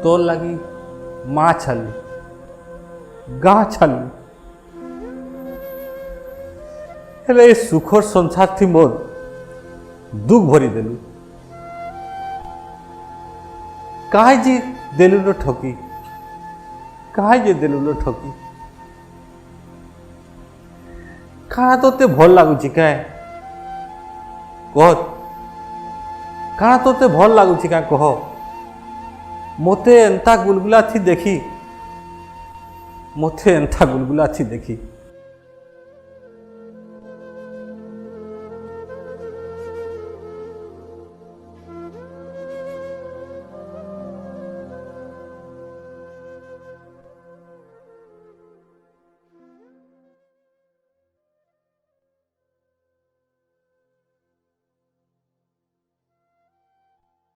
तोर लगी माँ छाली गाँ छाली हेले ए सुखर संसार थी मोर दुख भरी देलु काहे जी देलु न ठकी काहे जे देलु न ठकी खाना तोते भल लगुच क्या कह खाना तोते भल लगुच क्या कह मते एंता गुलगुला थी देखी मते एंता गुलगुला थी देखी